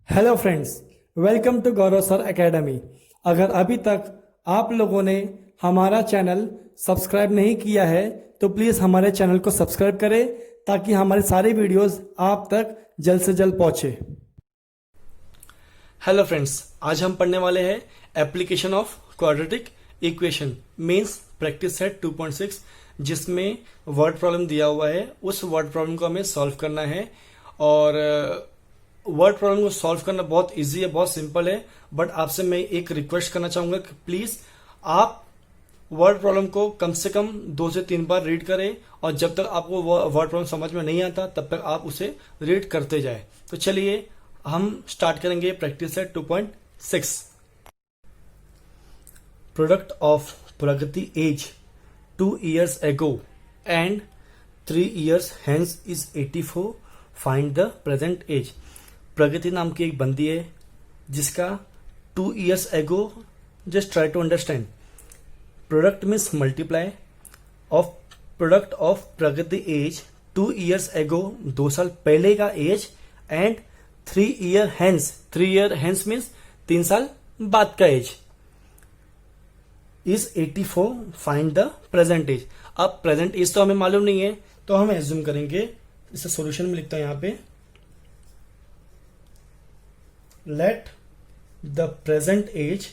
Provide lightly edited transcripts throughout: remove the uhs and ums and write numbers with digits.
Hello friends, welcome to Gaurav sir academy. अगर अभी तक आप लोगों ने हमारा चैनल सब्सक्राइब नहीं किया है तो प्लीज़ हमारे चैनल को सब्सक्राइब करें ताकि हमारे सारे वीडियोस आप तक जल्द से जल्द पहुंचे। हेलो फ्रेंड्स, आज हम पढ़ने वाले हैं application of quadratic equation means practice set 2.6, जिसमें वर्ड प्रॉब्लम दिया हुआ है। उस वर्ड प्रॉब्लम को हमें सॉल्व करना है और वर्ड प्रॉब्लम को सॉल्व करना बहुत इजी है, बहुत सिंपल है। बट आपसे मैं एक रिक्वेस्ट करना चाहूंगा कि प्लीज आप वर्ड प्रॉब्लम को कम से कम 2 से 3 बार रीड करें और जब तक आपको वर्ड प्रॉब्लम समझ में नहीं आता तब तक आप उसे रीड करते जाए। तो चलिए हम स्टार्ट करेंगे practice set 2.6। Product of Pragati age 2 years ago and 3 years hence is 84. Find the present age. Pragati नाम की एक बंदी है जिसका 2 years ago, just try to understand, product means multiply of product of Pragati age 2 years ago, 2 साल पहले का age, and 3 year hence, 3 year hence means 3 साल बाद का age, is 84. Find the present age. अब प्रेजेंट एज तो हमें मालूम नहीं है तो हम एज्यूम करेंगे, इसे सॉल्यूशन में लिखता हूं यहां पे, let the present age,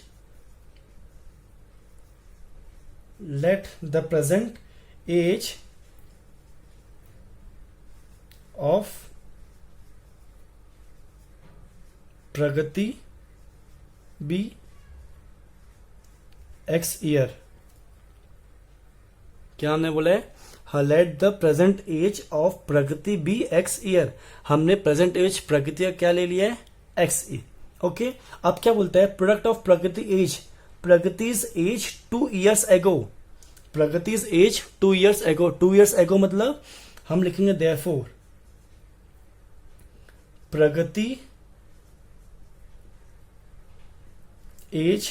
let the present age of Pragati be X year. क्या हमने बोला है? Let the present age of Pragati be X year. हमने प्रेजेंट एज प्रगति का क्या ले लिया है? एक्स ई। ओके, अब क्या बोलता है? Product of Pragati age, Pragati's age 2 years ago, Pragati's age 2 years ago। 2 years ago मतलब हम लिखेंगे therefore Pragati age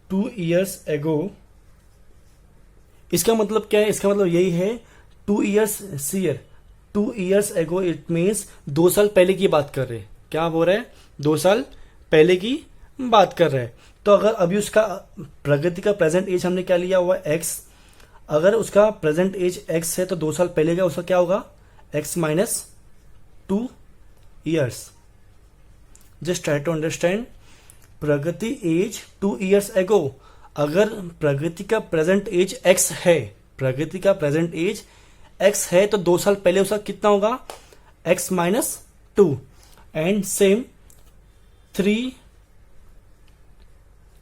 2 years ago। इसका मतलब क्या है? इसका मतलब यही है 2 years year, 2 years ago it means 2 साल पहले की बात कर रहे हैं। क्या बोल रहे हैं? 2 साल पहले की बात कर रहे हैं। तो अगर अभी उसका प्रगति का प्रेजेंट एज हमने क्या लिया हुआ है? एक्स। अगर उसका प्रेजेंट एज एक्स है तो 2 साल पहले का उसका क्या होगा? X minus 2 years। Just try to understand, Pragati age 2 years ago। अगर प्रगति का प्रेजेंट एज एक्स है, प्रगति का प्रेजेंट एज एक्स है तो 2 साल पहले उसका कितना होगा? X minus 2। And same 3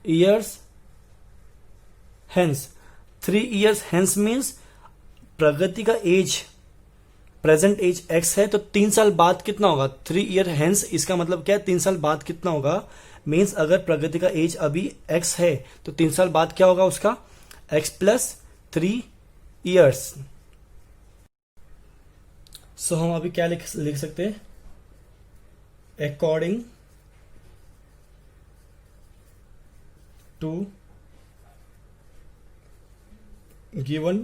years hence, 3 years hence means Pragati का एज, प्रेजेंट एज एक्स है तो 3 साल बाद कितना होगा? 3 year hence, इसका मतलब क्या है? 3 साल बाद कितना होगा? मीन्स अगर प्रगति का एज अभी एक्स है तो 3 साल बाद क्या होगा उसका? X plus 3 years। सो हम अभी क्या लिख सकते हैं? According to given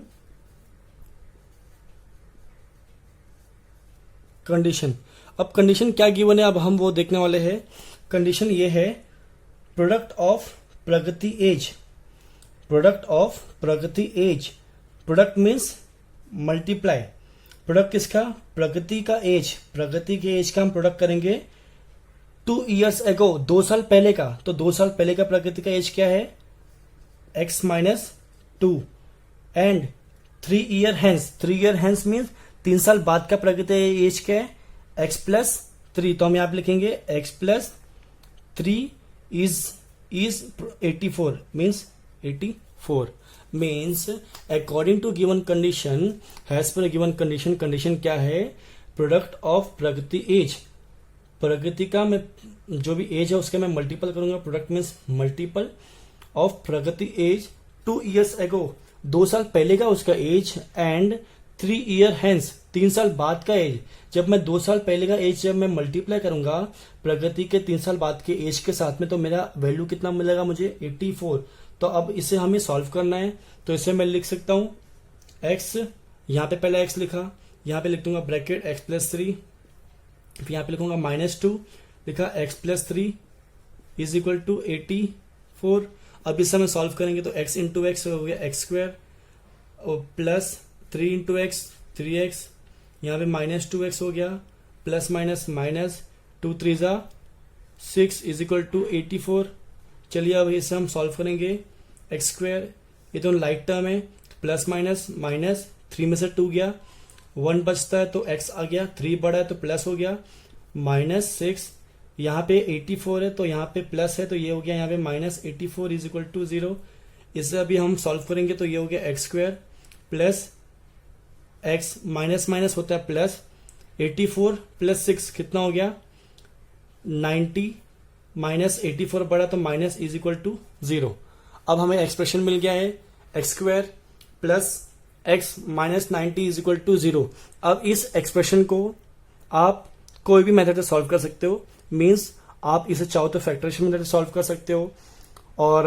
condition. अब कंडीशन क्या गिवन है अब हम वो देखने वाले हैं। कंडीशन ये है, product of Pragati age, product of Pragati age, product means multiply, product किसका? प्रगति का एज, प्रगति के एज का हम प्रोडक्ट करेंगे 2 years ago, 2 साल पहले का। तो 2 साल पहले का प्रगति का एज क्या है? X minus 2। And 3 year hence, 3 year hence means 3 साल बाद का प्रगति एज क्या है? X plus 3। तो हम यहां पे लिखेंगे X plus 3 is 84 means 84 means according to given condition, has पर गिवन कंडीशन। कंडीशन क्या है? Product of Pragati age, Pragati का मैं जो भी एज है उसका मैं मल्टीपल करूंगा, product means multiple of Pragati age 2 years ago, 2 साल पहले का उसका एज, एंड 3 year hence, 3 साल बाद का एज। जब मैं 2 साल पहले का एज जब मैं मल्टीप्लाई करूंगा प्रगति के 3 साल बाद के एज के साथ में तो मेरा वैल्यू कितना मिलेगा मुझे? 84। तो अब इसे हमें सॉल्व करना है, तो इसे मैं लिख सकता हूं एक्स, यहां पे पहले एक्स लिखा, यहाँ पे लिख दूंगा ब्रैकेट x प्लस 3, फिर यहाँ पे लिखूंगा -2, लिखा x plus 3 is equal to 84। अब इसे हम सॉल्व करेंगे तो x इंटू एक्स हो गया x स्क्वायर और प्लस 3 इंटू एक्स 3x, यहाँ पे -2x हो गया, प्लस माइनस माइनस 2 3 जा 6 इज इक्वल टू 84। चलिए अब इसे हम सॉल्व करेंगे। एक्स स्क्वायर ये तो लाइट टर्म है, प्लस माइनस माइनस 3 में से 2 गया, 1 बचता है तो x आ गया, 3 बड़ा है तो प्लस हो गया, -6 यहाँ पे 84 है तो यहाँ पे प्लस है तो ये हो गया यहाँ पे -84 इज इक्वल टू 0। इसे अभी हम सॉल्व करेंगे तो ये हो गया x square plus x minus minus होता है प्लस 84 प्लस 6 कितना हो गया 90, -84 बड़ा तो माइनस इज इक्वल टू 0। अब हमें एक्सप्रेशन मिल गया है X square plus x minus 90 is equal to 0। अब इस एक्सप्रेशन को आप कोई भी मेथड से सॉल्व कर सकते हो, मीन्स आप इसे चाहो तो फैक्टरेशन मेथड से सॉल्व कर सकते हो और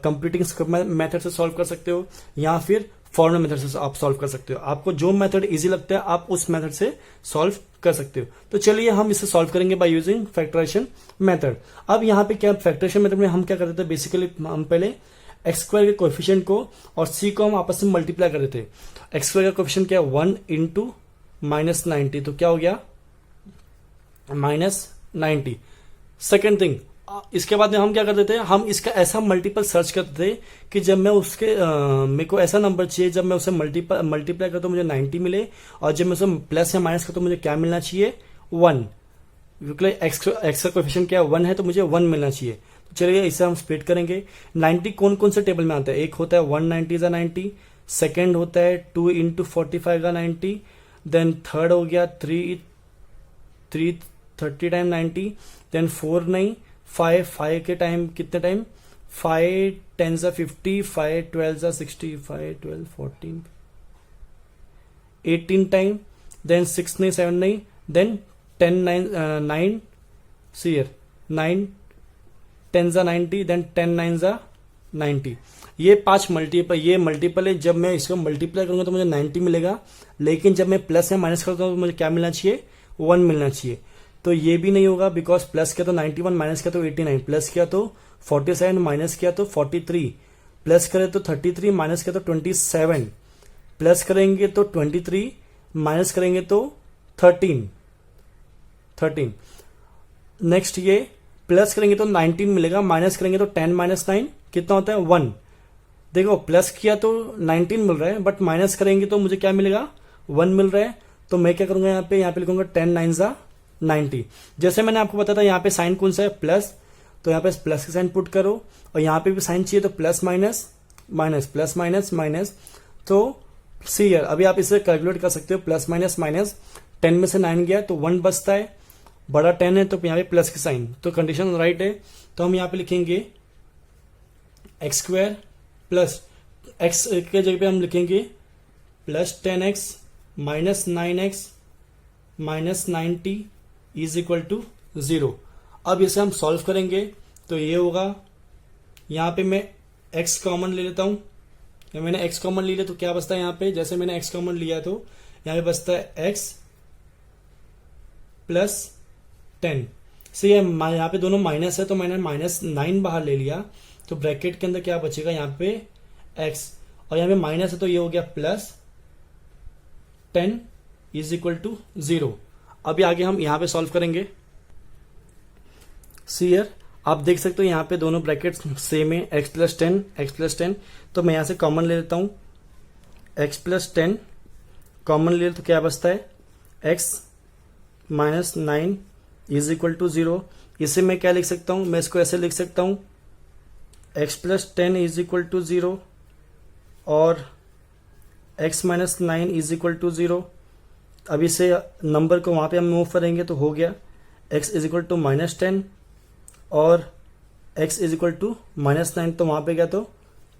कंप्यूटिंग मेथड से सॉल्व कर सकते हो या फिर फॉर्मूला मेथड से आप सॉल्व कर सकते हो। आपको जो मेथड इजी लगता है आप उस मेथड से सॉल्व कर सकते हो। तो चलिए हम इसे सॉल्व करेंगे बाय यूजिंग फैक्टराइजेशन मेथड। अब यहाँ पे क्या फैक्टराइजेशन मेथड में हम क्या करते थे, बेसिकली हम पहले एक्स स्क्वायर के कोएफिशिएंट को और सी को हम आपस में मल्टीप्लाई कर देते। एक्स स्क्वायर का कोएफिशिएंट क्या है 1 इंटू -90 तो क्या हो गया -90। सेकेंड थिंग, इसके बाद में हम क्या करते थे, हम इसका ऐसा मल्टीपल सर्च करते थे कि जब मैं उसके मेरे को ऐसा नंबर चाहिए जब मैं उसे मल्टीप्लाई करता तो मुझे 90 मिले और जब मैं उसे प्लस या माइनस करता तो मुझे क्या मिलना चाहिए 1, क्योंकि एक्स का कोएफिशिएंट क्या 1 है तो मुझे 1 मिलना चाहिए। तो चलिए इसे हम स्प्लिट करेंगे। 90 कौन कौन से टेबल में आता है, एक होता है 190 का 90, सेकेंड होता है 2 इंटू 45 का 90, देन थर्ड हो गया 330 टाइम 90, देन 4 नहीं 5 के टाइम कितने टाइम 5 10 50, 5 12 60, 5 12 14 18 टाइम, देन 6 नहीं 7 नहीं, देन 10 9 सी हियर 9 10 90, देन 10 9 90। ये 5 मल्टीपल है। जब मैं इसको मल्टीप्लाई करूंगा तो मुझे 90 मिलेगा, लेकिन जब मैं प्लस या माइनस करता हूं तो मुझे क्या मिलना चाहिए 1 मिलना चाहिए। तो ये भी नहीं होगा बिकॉज प्लस किया तो 91, माइनस किया तो 89, प्लस किया तो 47, माइनस किया तो 43, प्लस करें तो 33, माइनस किया तो 27, प्लस करेंगे तो 23, माइनस करेंगे तो 13। नेक्स्ट ये प्लस करेंगे तो 19 मिलेगा, माइनस करेंगे तो 10 माइनस 9 कितना होता है 1। देखो प्लस किया तो 19 मिल रहा है बट माइनस करेंगे तो मुझे क्या मिलेगा 1 मिल रहा है। तो मैं क्या करूंगा यहाँ पे लिखूंगा 10 9 90। जैसे मैंने आपको बताया था यहाँ पे साइन कौन सा है प्लस, तो यहाँ पे प्लस का साइन पुट करो और यहाँ पे भी साइन चाहिए तो plus minus minus plus minus minus. तो सी हियर अभी आप इसे कैलकुलेट कर सकते हो, प्लस माइनस माइनस 10 में से 9 गया तो 1 बचता है, बड़ा 10 है तो यहाँ पे प्लस की साइन, तो कंडीशन राइट है। तो हम यहाँ पे लिखेंगे एक्स स्क्वायर प्लस एक्स के जगह पे हम लिखेंगे plus 10x minus 9x minus 90 is equal to 0। अब इसे हम सॉल्व करेंगे तो ये होगा, यहाँ पे मैं x कॉमन ले लेता हूं, या मैंने x कॉमन ले लिया तो क्या बचता है यहाँ पे, जैसे मैंने x कॉमन लिया तो यहाँ पे बचता है x प्लस 10 से यहाँ पे दोनों माइनस है तो मैंने -9 बाहर ले लिया तो ब्रैकेट के अंदर क्या बचेगा यहाँ पे x, और यहाँ पे माइनस है तो ये हो गया प्लस 10 इज इक्वल टू 0। अभी आगे हम यहाँ पे सॉल्व करेंगे। सी हियर आप देख सकते हो यहाँ पे दोनों ब्रैकेट्स सेम है, x प्लस 10 तो मैं यहाँ से कॉमन ले लेता हूँ, x प्लस 10 कॉमन ले तो क्या बचता है x minus 9 is equal to 0। इसे मैं क्या लिख सकता हूँ, मैं इसको ऐसे लिख सकता हूँ x plus 10 is equal to 0 और x minus 9 is equal to 0। अब इसे नंबर को वहां पे हम मूव करेंगे तो हो गया x इज इक्वल टू -10 और x इज इक्वल टू -9, तो वहां पे गया तो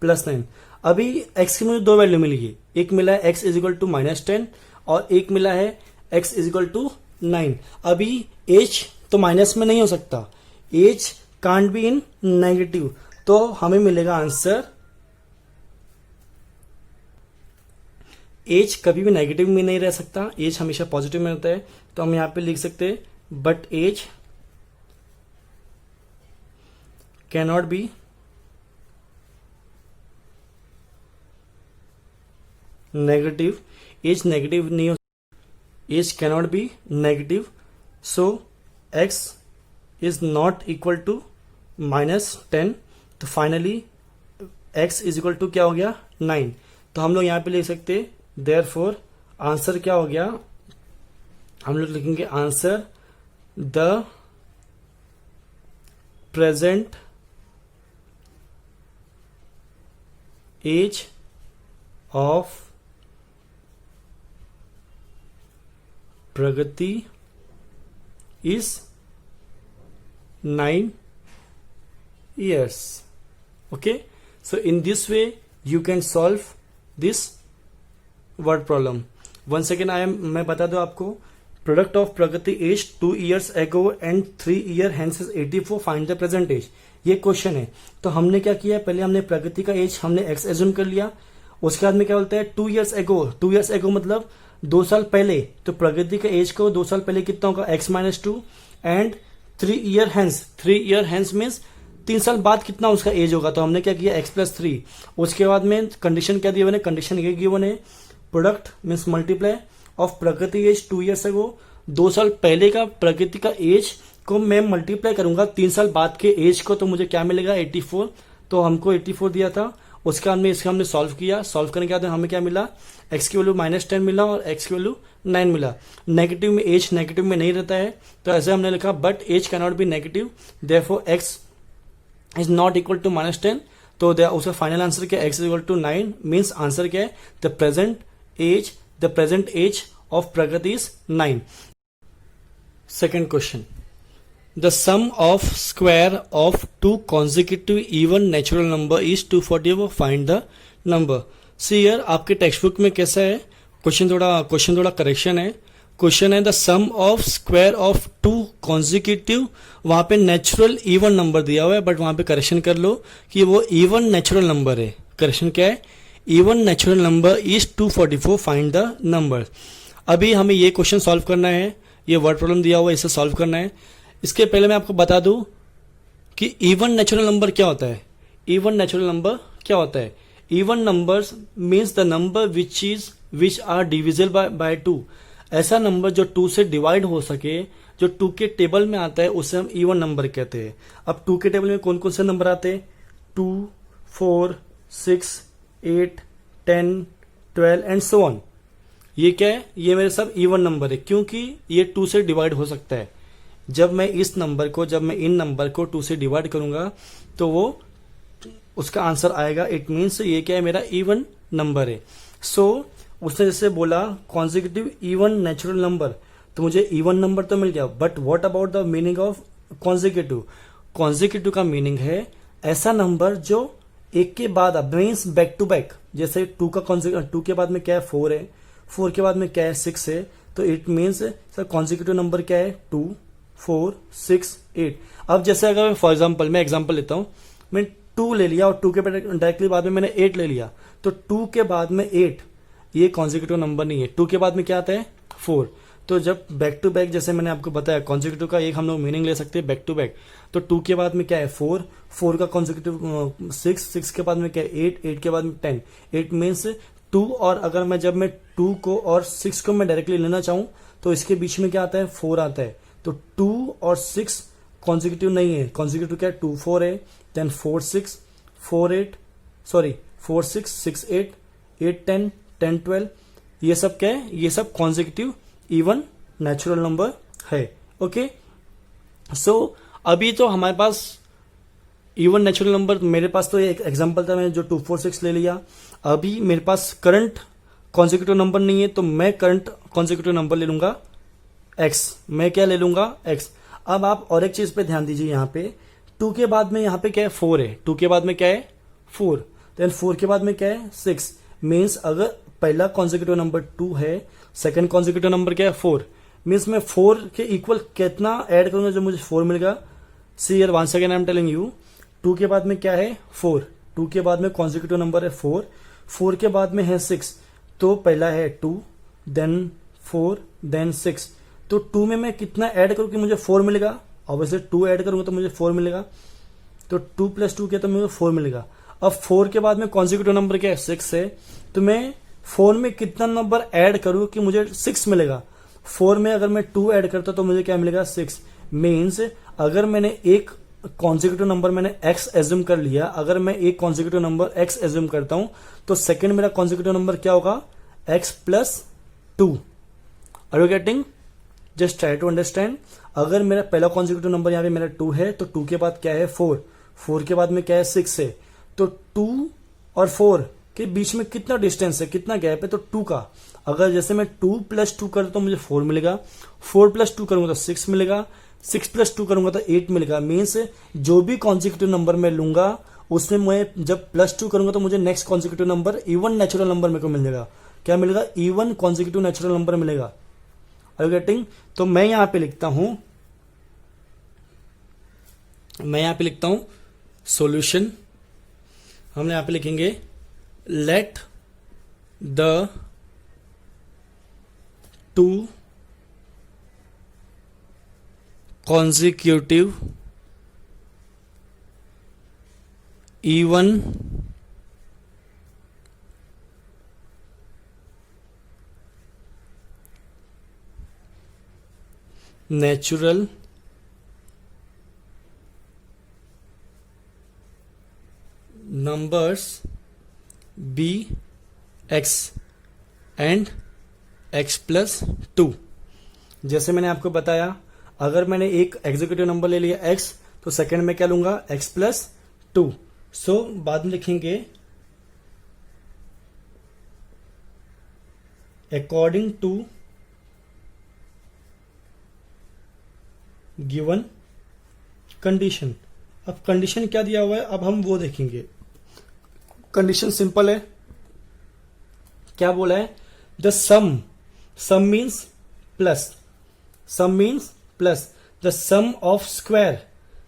+9। अभी x की मुझे 2 वैल्यू मिली है, एक मिला है x इज इक्वल टू -10 और एक मिला है x इज इक्वल टू 9। अभी h तो माइनस में नहीं हो सकता, h can't be in negative, तो हमें मिलेगा आंसर एज कभी भी नेगेटिव में नहीं रह सकता, एज हमेशा पॉजिटिव में रहता है। तो हम यहां पे लिख सकते हैं but age cannot be negative, age negative नहीं हो, age cannot be negative, so X is not equal to -10। तो finally x is equal to क्या हो गया 9। तो हम लोग यहां पे लिख सकते देयरफॉर आंसर क्या हो गया, हम लोग लिखेंगे answer the present age of Pragati is 9 years. Okay, so in this way you can solve this word problem. Once again मैं बता दूं आपको, product of Pragati age 2 years ago and 3 year hence is 84, find the present age. ये question है। तो हमने क्या किया, पहले हमने प्रगति का एज हमने x एज्यूम कर लिया, उसके बाद में क्या बोलता है 2 years ago, 2 years ago मतलब 2 साल पहले। तो प्रगति का एज को 2 साल पहले कितना होगा x-2 and 3 year hence, 3 year hence means 3 साल बाद कितना उसका एज होगा। तो हमने क्या किया x+3, उसके बाद में कंडीशन क्या दी हुई है, कंडीशन ये गिवन है product means multiply of Pragati age 2 years ago, 2 साल पहले का प्रगति का एज को मैं मल्टीप्लाई करूंगा 3 साल बाद के एज को, तो मुझे क्या मिलेगा 84। तो हमको 84 दिया था, उसके बाद में इसका हमने सॉल्व किया, सॉल्व करने के बाद हमें क्या मिला, x की वैल्यू -10 मिला और x की वैल्यू 9 मिला। नेगेटिव में एज नेगेटिव में नहीं रहता है, तो ऐसे हमने लिखा but age can not be negative, therefore x is not equal to -10। तो उसका फाइनल आंसर क्या है, x is equal to 9 means answer क्या है, the present age of Pragati is 9। Second question, the sum of square of 2 consecutive even natural number is 244, find the number. See here आपके text book में कैसा है, question थोड़ा correction है। Question है the sum of square of 2 consecutive, वहां पे natural even number दिया हुआ है, बट वहां पे करेक्शन कर लो कि वो इवन नेचुरल नंबर है। करेक्शन क्या है, even natural number is 244, find the number. अभी हमें ये क्वेश्चन सॉल्व करना है, ये वर्ड प्रॉब्लम दिया हुआ है, इसे सॉल्व करना है। इसके पहले मैं आपको बता दूं कि इवन नेचुरल नंबर क्या होता है। इवन नेचुरल नंबर क्या होता है, even numbers means the number which are divisible by 2। ऐसा नंबर जो 2 से डिवाइड हो सके, जो 2 के टेबल में आता है, उसे हम इवन नंबर कहते हैं। अब 2 के टेबल में कौन कौन से नंबर आते हैं, 2, 4, 6, 8, 10, 12 एंड सो ऑन। ये क्या है, ये मेरे सब इवन नंबर है, क्योंकि ये 2 से डिवाइड हो सकता है। जब मैं इन नंबर को 2 से डिवाइड करूंगा तो वो उसका आंसर आएगा, इट मीन्स ये क्या है, मेरा इवन नंबर है। सो उसने जैसे बोला कॉन्जिक्यूटिव इवन नेचुरल नंबर, तो मुझे इवन नंबर तो मिल गया, but what about the meaning of consecutive. Consecutive का मीनिंग है ऐसा नंबर जो एक के बाद मीन्स बैक टू बैक। जैसे 2 के बाद में क्या है 4 है, 4 के बाद में क्या है 6 है, तो it means sir consecutive number क्या है 2, 4, 6, 8। अब जैसे अगर फॉर एग्जाम्पल मैं एग्जाम्पल लेता हूं, मैं 2 ले लिया और 2 के डायरेक्टली बाद में मैंने 8 ले लिया, तो 2 के बाद में 8 ये कॉन्जिक्यूटिव नंबर नहीं है। 2 के बाद में क्या आता है 4। तो जब बैक टू बैक, जैसे मैंने आपको बताया कॉन्जिक्यूटिव का एक हम लोग मीनिंग ले सकते हैं बैक टू बैक। तो 2 के बाद में क्या है 4, 4 का कॉन्जिक्यूटिव 6, 6 के बाद में क्या है 8, 8 के बाद में 10, 8 मीन्स 2। और अगर जब मैं 2 को और 6 को मैं डायरेक्टली लेना चाहूं तो इसके बीच में क्या आता है 4 आता है। तो 2 और 6 कॉन्जिक्यूटिव नहीं है, कॉन्जिक्यूटिव क्या है 2, 4 है, देन 4, 6, 6, 8, 8, 10, 10, 12, ये सब क्या है, ये सब कॉन्जिक्यूटिव इवन नेचुरल नंबर है। ओके, सो अभी तो हमारे पास इवन नेचुरल नंबर, मेरे पास तो एक एग्जांपल था, मैंने जो 2, 4, 6 ले लिया। अभी मेरे पास करंट कॉन्जिक्यूटिव नंबर नहीं है, तो मैं करंट कॉन्जिक्यूटिव नंबर ले लूंगा x। मैं क्या ले लूंगा x। अब आप और एक चीज पे ध्यान दीजिए, यहाँ पे 2 के बाद में यहाँ पे क्या है 4 है, 2 के बाद में क्या है 4, देन 4 के बाद में क्या है 6। मीन्स अगर पहला कॉन्जिक्यूटिव नंबर 2 है, सेकंड कॉन्जिक्यूटिव नंबर क्या है 4, मीन्स मैं 4 के इक्वल कितना ऐड करूंगा जो मुझे 4 मिलेगा। See here once again I am telling you, 2 के बाद में क्या है 4, 2 के बाद में कॉन्जिक्यूटिव नंबर है 4, 4 के बाद में है 6, तो पहला है 2, देन 4, देन 6। तो 2 में मैं कितना ऐड करूँ कि मुझे 4 मिलेगा? ऑब्वियसली 2 ऐड करूंगा तो मुझे 4 मिलेगा। तो 2 + 2 किया तो मुझे 4 मिलेगा। अब 4 के बाद में कॉन्जिक्यूटिव नंबर क्या है? 6 है। तो मैं 4 में कितना नंबर ऐड करूं कि मुझे 6 मिलेगा? 4 में अगर मैं 2 ऐड करता तो मुझे क्या मिलेगा? 6। मीन्स अगर मैंने एक कॉन्जिक्यूटिव नंबर मैंने x एज्यूम कर लिया, अगर मैं एक कॉन्जिक्यूटिव नंबर x एज्यूम करता हूं तो सेकंड मेरा कॉन्जिक्यूटिव नंबर क्या होगा? x + 2। Are you getting? Just try to understand. अगर मेरा पहला कॉन्जिक्यूटिव नंबर यहाँ पे मेरा 2 है तो 2 के बाद क्या है? 4। 4 के बाद में क्या है? 6 है। तो 2 और 4 के बीच में कितना डिस्टेंस है, कितना गैप है? तो 2 का। अगर जैसे मैं 2 + 2 करता तो मुझे 4 मिलेगा, 4 + 2 करूंगा तो 6 मिलेगा, 6 + 2 करूंगा तो 8 मिलेगा। मीन्स जो भी कॉन्जिक्यूटिव नंबर मैं लूंगा उसमें मैं जब +2 करूंगा तो मुझे next consecutive number even natural number मेरे को मिल जाएगा। क्या मिलेगा? इवन कॉन्जिक्यूटिव नेचुरल नंबर मिलेगा। Are you getting? तो मैं यहां पे लिखता हूं सॉल्यूशन। हम यहां पे लिखेंगे let the 2 consecutive even natural numbers be x and x + 2। जैसे मैंने आपको बताया, अगर मैंने एक एग्जीक्यूटिव नंबर ले लिया x तो सेकंड में क्या लूंगा? x + 2। सो बाद में लिखेंगे अकॉर्डिंग टू गिवन कंडीशन। अब कंडीशन क्या दिया हुआ है अब हम वो देखेंगे। कंडीशन सिंपल है। क्या बोला है? The sum means plus, sum means plus the sum of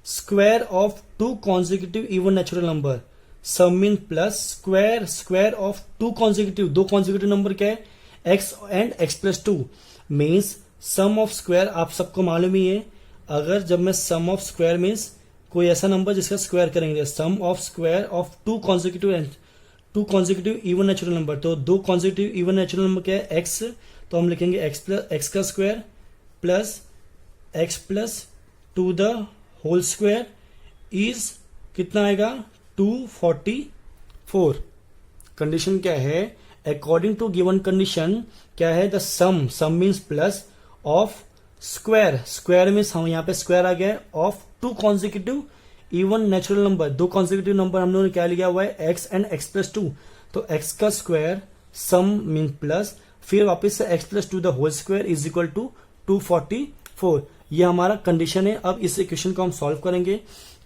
square of 2 consecutive even natural number। Sum mean plus square of 2 consecutive, 2 consecutive number क्या है? x and x + 2। Means sum of square आप सबको मालूम ही है। अगर जब मैं सम of square means कोई ऐसा नंबर जिसका स्क्वायर करेंगे, sum of square of 2 consecutive even natural number. तो 2 consecutive इवन नेचुरल नंबर क्या है? x। तो हम लिखेंगे x का square plus x + 2 the whole square is कितना आएगा? 244। कंडीशन क्या है? अकॉर्डिंग टू गिवन कंडीशन क्या है? The sum means plus of square means हम यहाँ पे स्क्वायर आ गया of 2 consecutive even natural number. 2 consecutive number हम लोगों ने क्या लिया हुआ है? x and x + 2। तो x का स्क्वायर सम मीन प्लस फिर वापस से x + 2 the whole square is equal to 244। ये हमारा कंडीशन है। अब इस इक्वेशन को हम सॉल्व करेंगे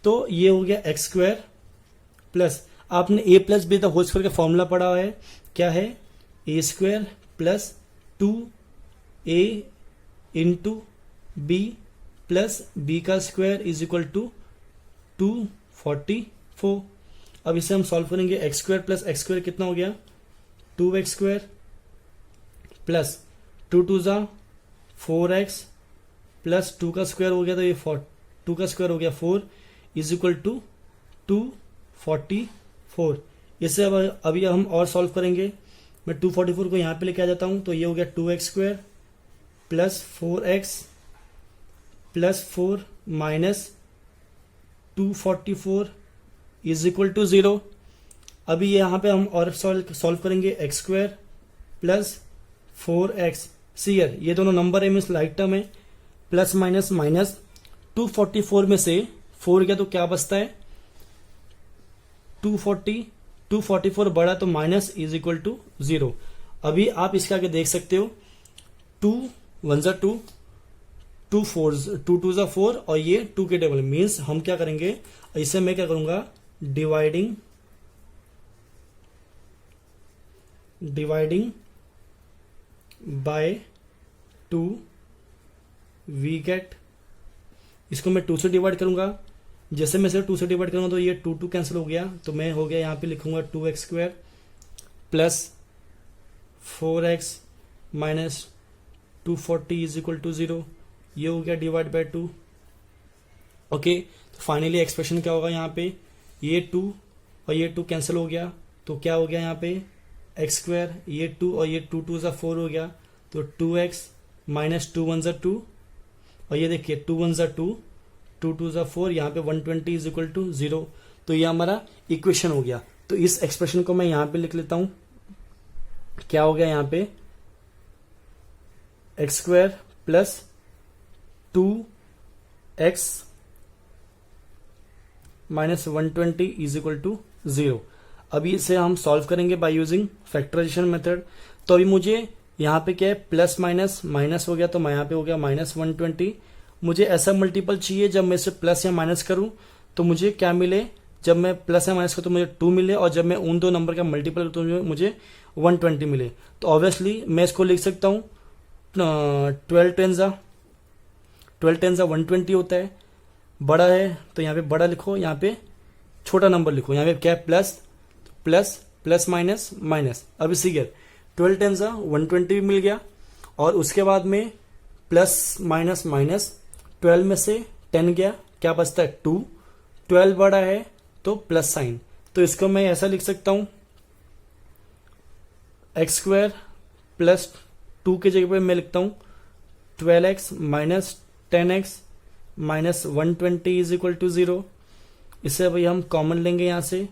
तो ये हो गया x² प्लस, आपने a + b the whole square का फॉर्मूला पढ़ा है। क्या है? a² + 2a into b plus b का स्क्वायर इज इक्वल टू 244। अब इसे हम सॉल्व करेंगे। x² + x² कितना हो गया? 2x² प्लस 2 × 2 = 4x प्लस 2 का स्क्वायर हो गया तो ये 2 का स्क्वायर हो गया 4 इज इक्वल टू 244। इसे अब अभी हम और सॉल्व करेंगे। मैं 244 को यहाँ पे लेके आ जाता हूँ तो ये हो गया 2x² plus 4x plus 4 minus 244 is equal to 0। अभी यहाँ पे हम और सॉल्व करेंगे x² प्लस 4x। सीयर ये दोनों नंबर है मीन्स लाइक टर्म है। प्लस माइनस माइनस 244 में से 4 गया तो क्या बचता है? 244 बड़ा तो माइनस इज इक्वल टू 0। अभी आप इसके आगे देख सकते हो 2 1 = 2, 2 2 = 4 और ये 2 के टेबल मीन्स हम क्या करेंगे? इसे मैं क्या करूंगा? Dividing by 2 we get. इसको मैं 2 से डिवाइड करूंगा। जैसे मैं इसे 2 से डिवाइड करूंगा तो ये 2 2 कैंसिल हो गया तो मैं हो गया यहाँ पे लिखूंगा 2x² plus 4x minus 240 is equal to 0, ये हो गया डिवाइड बाय 2। ओके, तो फाइनली एक्सप्रेशन क्या होगा यहाँ पे, ये 2 और ये 2 कैंसिल हो गया, तो क्या हो गया यहाँ पे एक्स स्क्वायर, ये 2 और ये 2 2 4 हो गया, तो 2x माइनस 2 1 2, और ये देखिए 2 1 2, 2 2 4, यहाँ पे 120 इज इक्वल टू 0। तो ये हमारा इक्वेशन हो गया। तो इस एक्सप्रेशन को मैं यहाँ पे लिख लेता हूं, क्या हो गया यहाँ पे x square plus 2x minus 120 is equal to 0। अभी इसे हम सॉल्व करेंगे बाय यूजिंग फैक्टराइजेशन मेथड। तो अभी मुझे यहाँ पे क्या है, प्लस माइनस माइनस हो गया, तो मैं यहाँ पे हो गया माइनस 120। मुझे ऐसा मल्टीपल चाहिए जब मैं इसे प्लस या माइनस करूं तो मुझे क्या मिले, जब मैं प्लस या माइनस करूं तो मुझे 2 मिले, और जब मैं उन दो नंबर का मल्टीपल करूं तो मुझे 120 मिले। तो ऑब्वियसली मैं इसको लिख सकता हूँ 12 टेन 120 होता है, बड़ा है तो यहाँ पे बड़ा लिखो, यहाँ पे छोटा नंबर लिखो, यहाँ पे क्या है plus plus plus minus minus. अब इसी के 12 टेन 120 भी मिल गया, और उसके बाद में प्लस माइनस माइनस 12 में से 10 गया, क्या बचता है 2, 12 बड़ा है तो प्लस साइन, तो इसको मैं ऐसा लिख सकता हूं एक्स स्क्वायर प्लस 2 के जगह पे मैं लिखता हूं 12x minus 10x minus 120 is equal to 0। इसे भाई हम कॉमन लेंगे, यहां से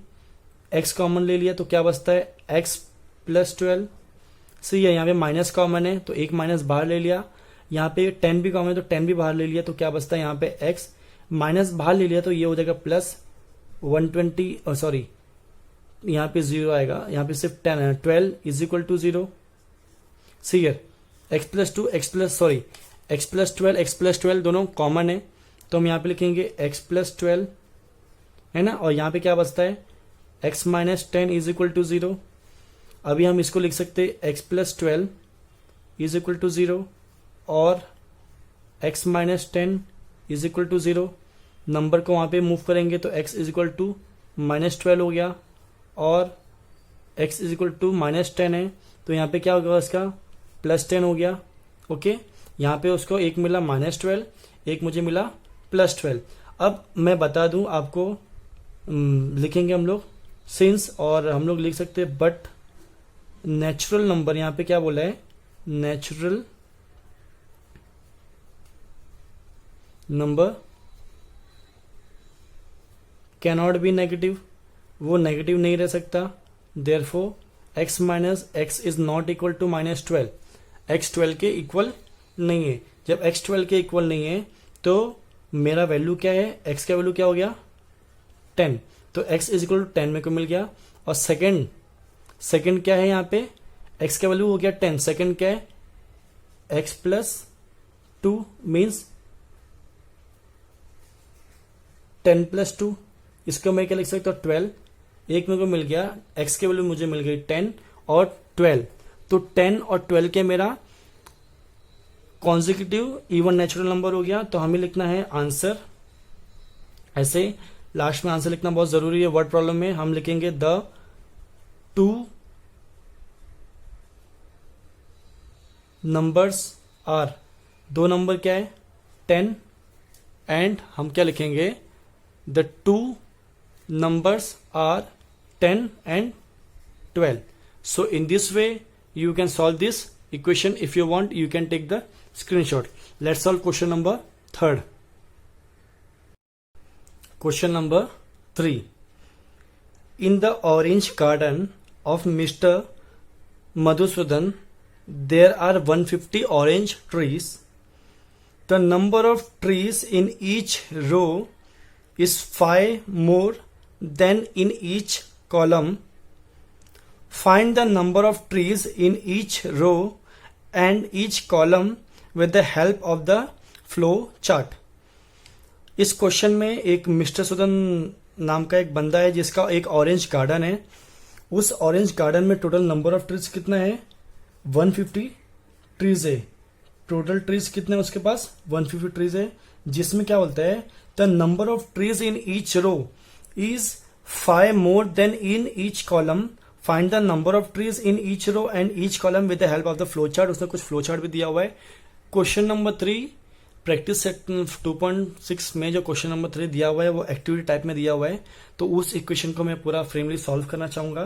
x कॉमन ले लिया तो क्या बचता है x प्लस 12। सही है, यहाँ पे माइनस कॉमन है तो एक माइनस बाहर ले लिया, यहाँ पे 10 भी कॉमन है तो 10 भी बाहर ले लिया, तो क्या बचता है यहाँ पे x माइनस बाहर ले लिया तो ये हो जाएगा प्लस 120, सॉरी यहाँ पे 0 आएगा, यहाँ पे सिर्फ 10 है, 12 इज इक्वल टू 0। सही है, x plus 2 x plus sorry x plus 12 दोनों कॉमन है, तो हम यहाँ पे लिखेंगे x प्लस 12 है ना, और यहाँ पे क्या बचता है x minus 10 is equal to 0। अभी हम इसको लिख सकते हैं x plus 12 is equal to 0 और x minus 10 is equal to 0। Number को वहां पे मूव करेंगे तो x is equal to minus 12 हो गया, और x is equal to minus 10 है, तो यहाँ पे क्या होगा इसका प्लस 10 हो गया। ओके, यहाँ पे उसको एक मिला माइनस 12, एक मुझे मिला प्लस 12। अब मैं बता दूं आपको, लिखेंगे हम लोग सिंस, और हम लोग लिख सकते हैं बट नेचुरल नंबर, यहाँ पे क्या बोला है natural number cannot be negative, वो नेगेटिव नहीं रह सकता, therefore x minus x is not equal to minus 12, x 12 के इक्वल नहीं है। जब x 12 के इक्वल नहीं है तो मेरा वैल्यू क्या है, x का वैल्यू क्या हो गया 10, तो x इज इक्वल टू 10 मेरे को मिल गया। और सेकंड क्या है, यहाँ पे x का वैल्यू हो गया 10, सेकंड क्या है x प्लस 2 मीन्स 10 प्लस 2, इसको मैं क्या लिख सकता हूँ 12, एक मेरे को मिल गया, x के वैल्यू मुझे मिल गई 10 और 12, तो 10 और 12 के मेरा कॉन्जिक्यूटिव इवन नेचुरल नंबर हो गया। तो हमें लिखना है आंसर, ऐसे लास्ट में आंसर लिखना बहुत जरूरी है। वर्ड प्रॉब्लम में हम लिखेंगे द टू नंबर्स आर, दो नंबर क्या है 10, एंड हम क्या लिखेंगे the two numbers are 10 and 12. So in this way you can solve this equation. If you want you can take the screenshot. Let's solve question number 3. Question number 3. In the orange garden of Mr. Madhusudan there are 150 orange trees. The number of trees in each row is 5 more than in each column. Find the number of trees in each row and each column with the help of the flow chart. इस question में एक mister Sudan नाम का एक बंदा है जिसका एक ऑरेंज गार्डन है। उस ऑरेंज गार्डन में टोटल नंबर ऑफ ट्रीज कितना है 150 ट्रीज है। टोटल ट्रीज कितने उसके पास 150 ट्रीज है, जिसमें क्या बोलता है the number of trees in each row is 5 more than in each column. Find the number of trees in each row and each column with the help of the flow chart. उसने कुछ flow chart भी दिया हुआ है। Question number 3 practice set 2.6 में जो question number 3 दिया हुआ है वो एक्टिविटी टाइप में दिया हुआ है, तो उस इक्वेशन को मैं पूरा फ्रेमली सॉल्व करना चाहूंगा।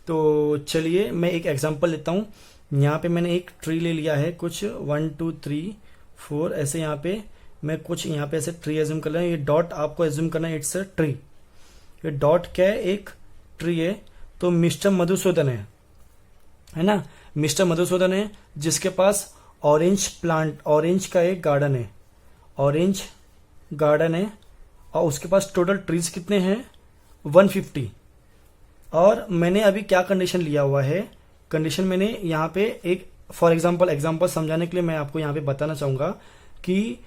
तो चलिए मैं एक एग्जांपल लेता हूँ। यहाँ पे मैंने एक ट्री ले लिया है, कुछ 1 2 3 4 ऐसे यहाँ पे मैं कुछ यहाँ पे ऐसे ट्री एज्यूम कर रहा हूँ। ये डॉट आपको एज्यूम करना है, इट्स अ ट्री। ये डॉट क्या है, एक ट्री है। तो मिस्टर मधुसूदन है ना, मिस्टर मधुसूदन है जिसके पास ऑरेंज प्लांट, ऑरेंज का एक गार्डन है, ऑरेंज गार्डन है, और उसके पास टोटल ट्रीज कितने हैं 150। और मैंने अभी क्या कंडीशन लिया हुआ है, कंडीशन मैंने यहाँ पे एक फॉर एग्जांपल समझाने के लिए मैं आपको यहाँ पे बताना चाहूंगा कि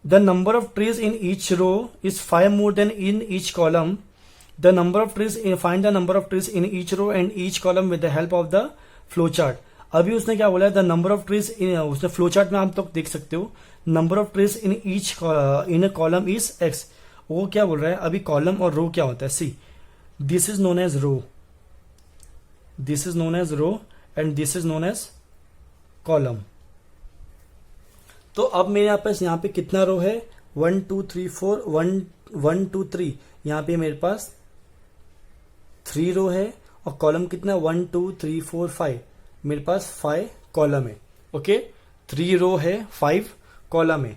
the number of trees in each row is 5 more than in each column. The number of trees find the number of trees in each row and each column with the help of the flow chart. अभी उसने क्या बोला है, the number of trees उसने flow chart में आप लोग देख सकते हो, number of trees in each in a column is x. वो क्या बोल रहा है, अभी कॉलम और रो क्या होता है, see this is known as row, this is known as row and this is known as column. तो अब मेरे पास यहाँ पे कितना रो है 1 2 3 4 1 2 3, यहाँ पे मेरे पास 3 रो है, और कॉलम कितना 1 2 3 4 5, मेरे पास 5 कॉलम है। ओके, 3 रो है 5 कॉलम है।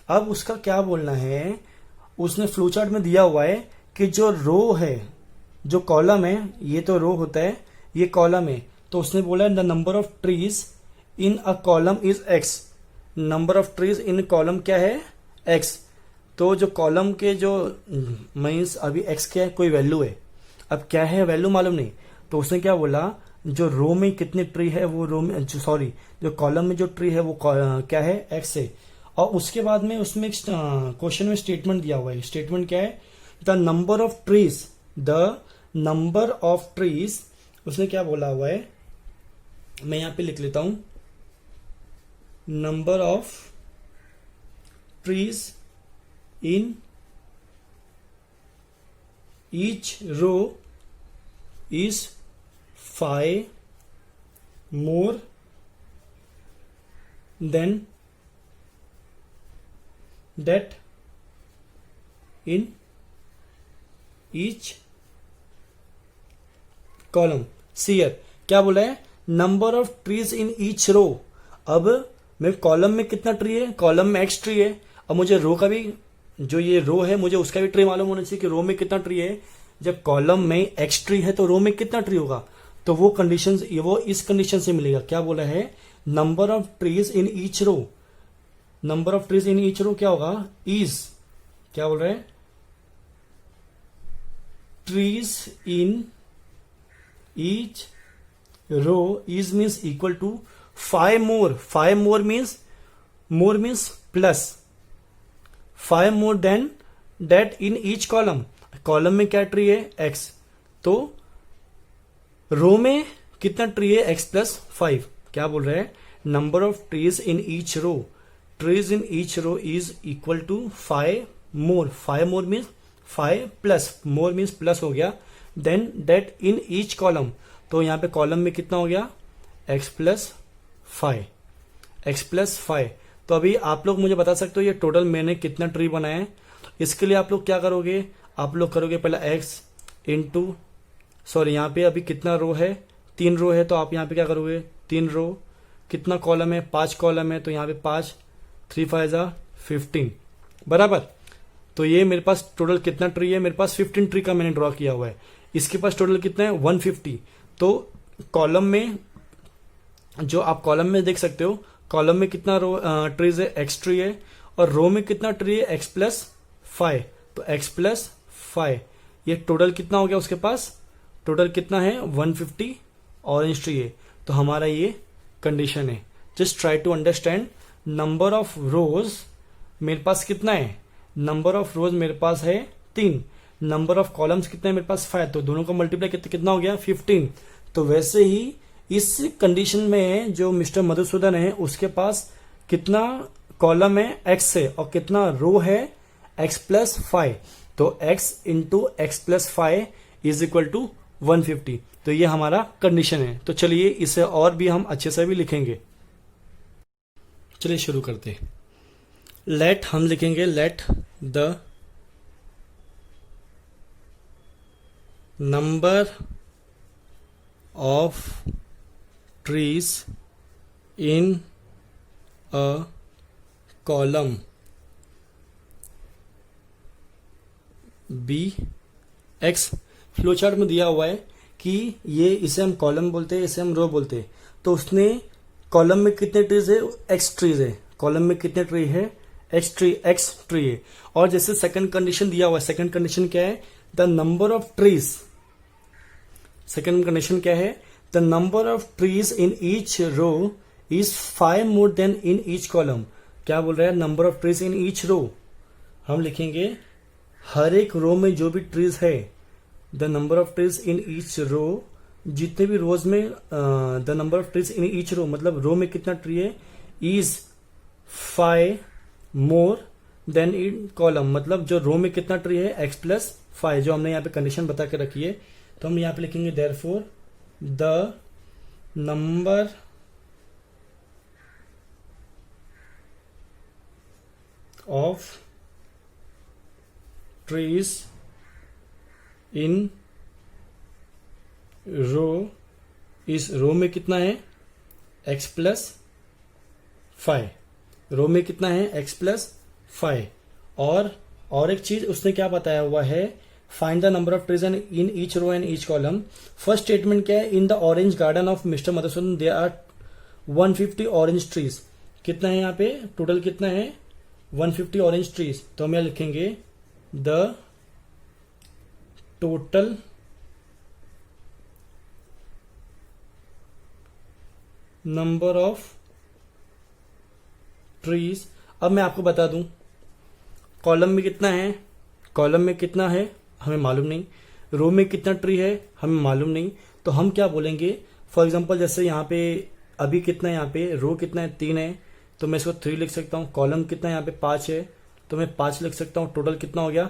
अब उसका क्या बोलना है, उसने फ्लो चार्ट में दिया हुआ है कि जो रो है, जो कॉलम है, ये तो रो होता है, ये कॉलम है। तो उसने बोला the number of trees in a column is x. Number of trees in column क्या है एक्स। तो जो कॉलम के जो मीन्स अभी एक्स क्या है, कोई वैल्यू है, अब क्या है वैल्यू मालूम नहीं। तो उसने क्या बोला, जो रो में कितनी ट्री है वो रो में जो कॉलम में जो ट्री है वो क्या है एक्स है। और उसके बाद में उसमें क्वेश्चन में स्टेटमेंट दिया हुआ है। स्टेटमेंट क्या है, the number of trees, the number of trees, उसने क्या बोला हुआ है, मैं यहां पे लिख लेता हूं, number of trees in each row is 5 more than that in each column। See here, क्या बोला है, number of trees in each row. अब मैं कॉलम में कितना ट्री है, कॉलम में एक्स ट्री है। अब मुझे रो का भी, जो ये रो है, मुझे उसका भी ट्री मालूम होना चाहिए कि रो में कितना ट्री है। जब कॉलम में एक्स ट्री है तो रो में कितना ट्री होगा, तो वो कंडीशन, वो इस कंडीशन से मिलेगा। क्या बोला है, number of trees in each row, number of trees in each row क्या होगा, इज, क्या बोल रहे हैं, trees in each row is means equal to 5 more. 5 more means plus 5 more than that in each column. Column में क्या tree है x, तो रो में कितना ट्री है एक्स प्लस 5। क्या बोल रहे हैं, number of trees in each row, trees in each row is equal to 5 more. 5 more means 5 plus, more means plus हो गया, than that in each column. तो यहां पे कॉलम में कितना हो गया x प्लस 5, एक्स प्लस 5। तो अभी आप लोग मुझे बता सकते हो ये टोटल मैंने कितना ट्री बनाया है। इसके लिए आप लोग क्या करोगे, आप लोग करोगे पहले x इंटू, सॉरी यहाँ पे अभी कितना रो है, 3 रो है, तो आप यहाँ पे क्या करोगे 3 रो, कितना कॉलम है 5 कॉलम है, तो यहाँ पे 5 3 5 15 बराबर। तो ये मेरे पास टोटल कितना ट्री है, मेरे पास 15 ट्री का मैंने ड्रॉ किया हुआ है। इसके पास टोटल कितना है 150। तो कॉलम में, जो आप कॉलम में देख सकते हो, कॉलम में कितना रो ट्रीज है एक्स ट्री है, और रो में कितना ट्री है एक्स प्लस 5, तो एक्स प्लस 5। ये टोटल कितना हो गया, उसके पास टोटल कितना है 150 ऑरेंज ट्री है। तो हमारा ये कंडीशन है। Just try to understand. Number of rows मेरे पास कितना है, नंबर ऑफ रोज मेरे पास है 3, नंबर ऑफ कॉलम्स कितना है मेरे पास 5, तो दोनों का मल्टीप्लाई कितना हो गया 15। तो वैसे ही इस कंडीशन में जो मिस्टर मधुसूदन है उसके पास कितना कॉलम है एक्स है, और कितना रो है एक्स प्लस 5। तो x into x plus 5 is equal to 150। तो ये हमारा कंडीशन है। तो चलिए इसे और भी हम अच्छे से भी लिखेंगे। चलिए शुरू करते हैं। लेट हम लिखेंगे let the number of trees in a column be x. Flow chart में दिया हुआ है कि ये इसे हम कॉलम बोलते हैं, इसे हम रो बोलते हैं। तो उसने कॉलम में कितने ट्रीज है? एक्स ट्रीज है। कॉलम में कितने ट्री है? एक्स ट्री है। और जैसे सेकंड कंडीशन दिया हुआ है, सेकंड कंडीशन क्या है? The number of trees. Second condition क्या है? The number of trees in each row is 5 more than in each column. क्या बोल रहा है? Number of trees in each row. हम लिखेंगे हर एक रो में जो भी ट्रीज है, the number of trees in each row, जितने भी रोज में the number of trees in each row, मतलब रो में कितना ट्री है, is 5 more than in column, मतलब जो रो में कितना ट्री है x प्लस 5, जो हमने यहाँ पे कंडीशन बता के रखी है। तो हम यहाँ पे लिखेंगे therefore the number of trees in row, इस रो में कितना है? x plus 5। रो में कितना है? x plus 5। और एक चीज उसने क्या बताया हुआ है? Find the number of trees in each row and each column. First statement क्या है? In the orange garden of mister Madhusudan there are 150 orange trees. कितना है यहाँ पे? टोटल कितना है? 150 ऑरेंज ट्रीज। तो हम यहाँ लिखेंगे the total number of trees. अब मैं आपको बता दूं कॉलम में कितना है, कॉलम में कितना है हमें मालूम नहीं, रो में कितना ट्री है हमें मालूम नहीं। तो हम क्या बोलेंगे? फॉर एग्जांपल जैसे यहाँ पे अभी कितना है, यहाँ पे रो कितना है? 3 है, तो मैं इसको 3 लिख सकता हूँ। कॉलम कितना है? यहाँ पे 5 है, तो मैं 5 लिख सकता हूँ। टोटल कितना हो गया?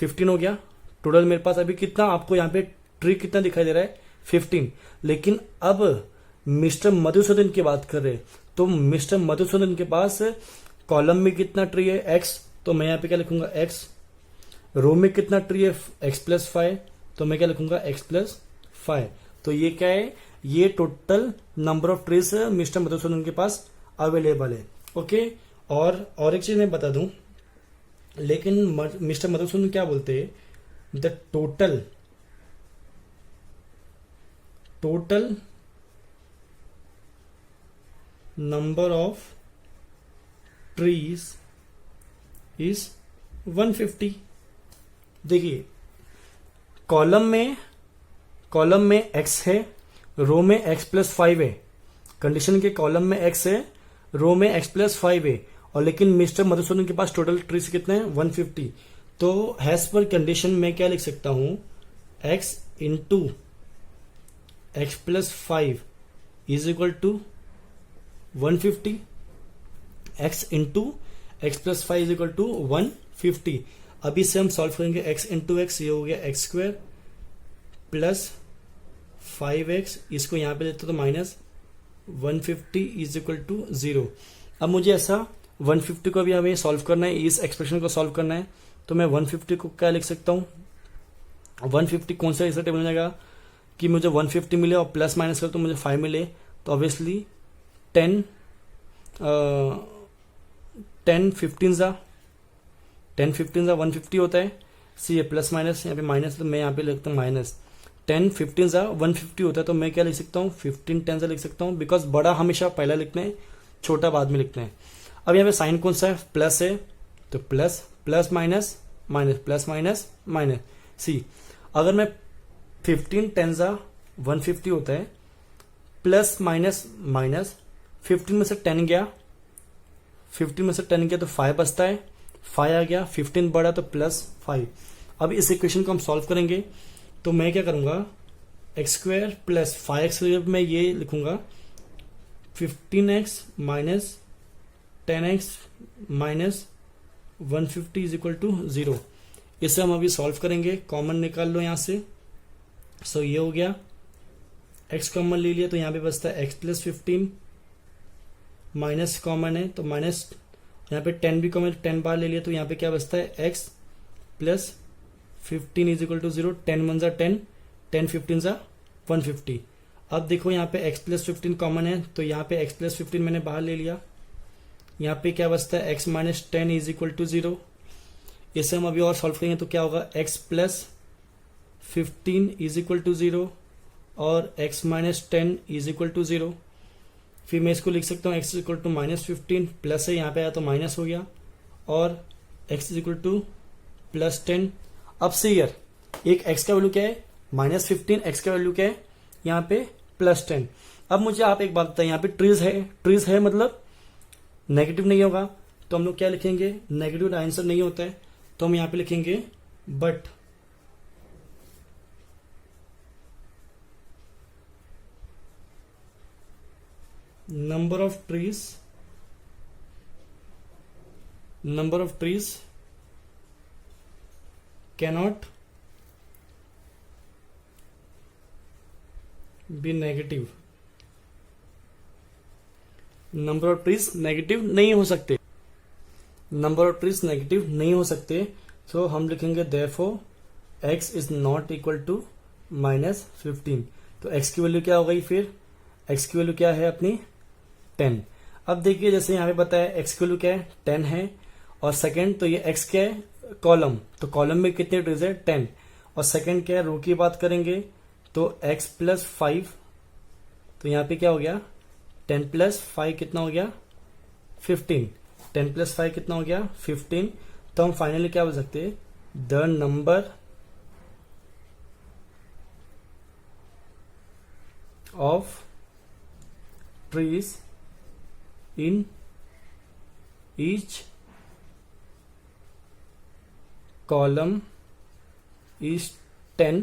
15 हो गया। टोटल मेरे पास अभी कितना, आपको यहाँ पे ट्री कितना दिखाई दे रहा है? 15। लेकिन अब मिस्टर मधुसूदन की बात कर रहे हैं, तो मिस्टर मधुसूदन के पास कॉलम में कितना ट्री है? x। तो मैं यहाँ पे क्या लिखूंगा? x। रो में कितना ट्री है? x plus 5। तो मैं क्या लिखूंगा? x plus 5। तो ये क्या है? ये total number of trees mister Madhusudan के पास अवेलेबल है। ओके। और एक चीज मैं बता दूं, लेकिन मिस्टर मधुसूदन क्या बोलते हैं? The total number of trees is 150। देखिए कॉलम में x है, रो में x प्लस 5 है। कंडीशन के कॉलम में x है, रो में x प्लस 5 है, और लेकिन मिस्टर मधुसूदन के पास टोटल ट्रीज कितने हैं? 150। तो हैज पर कंडीशन में क्या लिख सकता हूं? x into x plus 5 is equal to 150। x into x plus 5 is equal to 150। अभी से हम सॉल्व करेंगे। x इंटू x, ये हो गया x स्क्वायर प्लस 5x, इसको यहां पे देते तो माइनस 150 इज इक्वल टू 0। अब मुझे ऐसा 150 को भी हमें सॉल्व करना है, इस एक्सप्रेशन को सॉल्व करना है। तो मैं 150 को क्या लिख सकता हूँ? 150 कौन सा ऐसा टेबल जाएगा कि मुझे 150 मिले और प्लस माइनस कर तो मुझे 5 मिले। तो ऑब्वियसली 10 15 जा 150 होता है। सी ये प्लस माइनस, यहाँ पे माइनस, तो मैं यहाँ पे लिखता हूँ माइनस 10 15 जा 150 होता है। तो मैं क्या लिख सकता हूँ? 15 10 लिख सकता हूँ, बिकॉज बड़ा हमेशा पहला लिखना है, छोटा बाद में लिखना है। अब यहाँ पे साइन कौन सा है? प्लस है, तो plus plus minus minus plus minus minus. See अगर मैं 15 10 जा 150 होता है, प्लस माइनस माइनस, 15 में से 10 गया, 15 में से 10 गया तो 5 बचता है, 5 आ गया, 15 बढ़ा तो प्लस 5। अब इस इक्वेशन को हम सॉल्व करेंगे। तो मैं क्या करूंगा? एक्स स्क्वायर प्लस 5x, मैं ये लिखूंगा 15x minus 10x minus 150 is equal to 0। इसे हम अभी सॉल्व करेंगे। कॉमन निकाल लो यहां से, सो ये हो गया, x कॉमन ले लिया तो यहाँ पे बचता है x प्लस 15, माइनस कॉमन है तो माइनस, यहाँ पे 10 भी कॉमन, 10 बार ले लिया तो यहाँ पे क्या बचता है x plus 15 is equal to 0, 10 one ज़ा 10, 10 15 ज़ा 150। अब देखो यहाँ पे x प्लस 15 कॉमन है तो यहाँ पे x प्लस 15 मैंने बाहर ले लिया, यहाँ पे क्या बचता है x minus 10 is equal to 0। इसे हम अभी और सॉल्व करेंगे तो क्या होगा, x plus 15 is equal to 0 और x minus 10 is equal to 0। फिर मैं इसको लिख सकता हूँ x is equal to minus 15, plus है यहाँ पे आया तो माइनस हो गया, और x is equal two plus 10। अब से यार एक x का वैल्यू क्या है माइनस 15, x का वैल्यू क्या है यहाँ पे प्लस 10। अब मुझे आप एक बात बताइए, यहाँ पे ट्रीज है मतलब नेगेटिव नहीं होगा, तो हम लोग क्या लिखेंगे, नेगेटिव आंसर नहीं होता है तो हम यहाँ पे लिखेंगे but number of trees cannot be negative, number of trees negative नहीं हो सकते, नंबर ऑफ ट्रीज नेगेटिव नहीं हो सकते। तो हम लिखेंगे therefore x is not equal to minus 15। तो x की वैल्यू क्या हो गई, फिर x की वैल्यू क्या है अपनी 10। अब देखिए जैसे यहाँ पे बताया x की वैल्यू क्या है 10 है, और सेकंड तो ये x क्या है कॉलम, तो कॉलम में कितने ट्रीज है 10, और सेकंड क्या है रो की बात करेंगे तो x प्लस 5, तो यहाँ पे क्या हो गया 10 प्लस 5 कितना हो गया 15, 10 प्लस 5 कितना हो गया 15। तो हम फाइनली क्या बोल सकते हैं, the number of trees in each column is 10,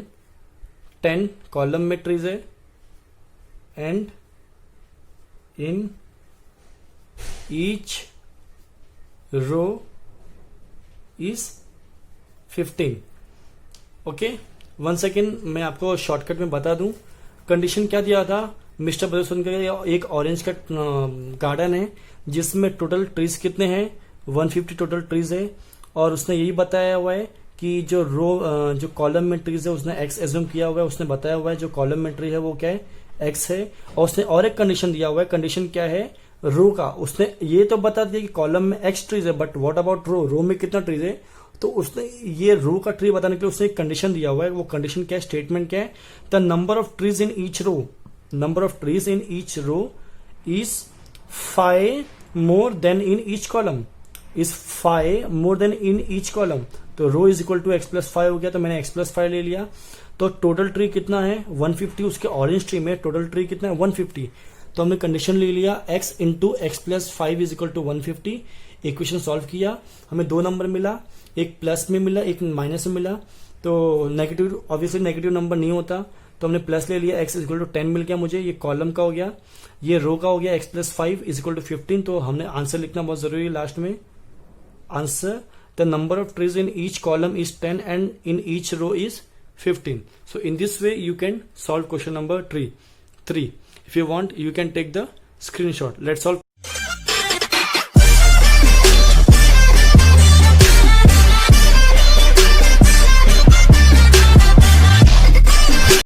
10 column में ट्रीज है, and in each row is 15। Okay, 1 second मैं आपको शॉर्टकट में बता दूं, कंडीशन क्या दिया था मिस्टर ब्रदर्सन का, एक ऑरेंज का गार्डन है जिसमें टोटल ट्रीज कितने हैं 150 टोटल ट्रीज है, और उसने यही बताया हुआ है कि जो जो कॉलम में ट्रीज है उसने x एज्यूम किया हुआ है, उसने बताया हुआ है जो कॉलम में ट्री है वो क्या है x है, और उसने और एक कंडीशन दिया हुआ है, कंडीशन क्या है रो का, उसने ये तो बता दिया कि कॉलम में x ट्रीज है, बट व्हाट अबाउट रो में कितना ट्रीज है, तो उसने ये रो का ट्री बताने के लिए उसने एक कंडीशन दिया हुआ है, वो कंडीशन क्या है, स्टेटमेंट क्या है, the number of trees in each row, number of trees in each row is 5 more than in each column, is 5 more than in each column. तो row is equal to x plus 5 हो गया, तो मैंने x plus 5 ले लिया, तो total tree कितना है 150, उसके ऑरेंज ट्री में टोटल ट्री कितना है 150, तो हमने कंडीशन ले लिया x into x plus 5 is equal to 150। Equation solve किया, हमें 2 नंबर मिला, एक प्लस में मिला एक माइनस में मिला, तो नेगेटिव ऑब्वियसली नेगेटिव नंबर नहीं होता, तो हमने प्लस ले लिया, x इज इक्वल टू 10 मिल गया मुझे, ये कॉलम का हो गया, ये रो का हो गया, x plus 5 is equal to 15। तो हमने आंसर लिखना बहुत जरूरी है लास्ट में, answer the number of trees in each column is 10 and in each row is 15. So in this way you can solve question number 3. If you want you can take the screenshot. Let's solve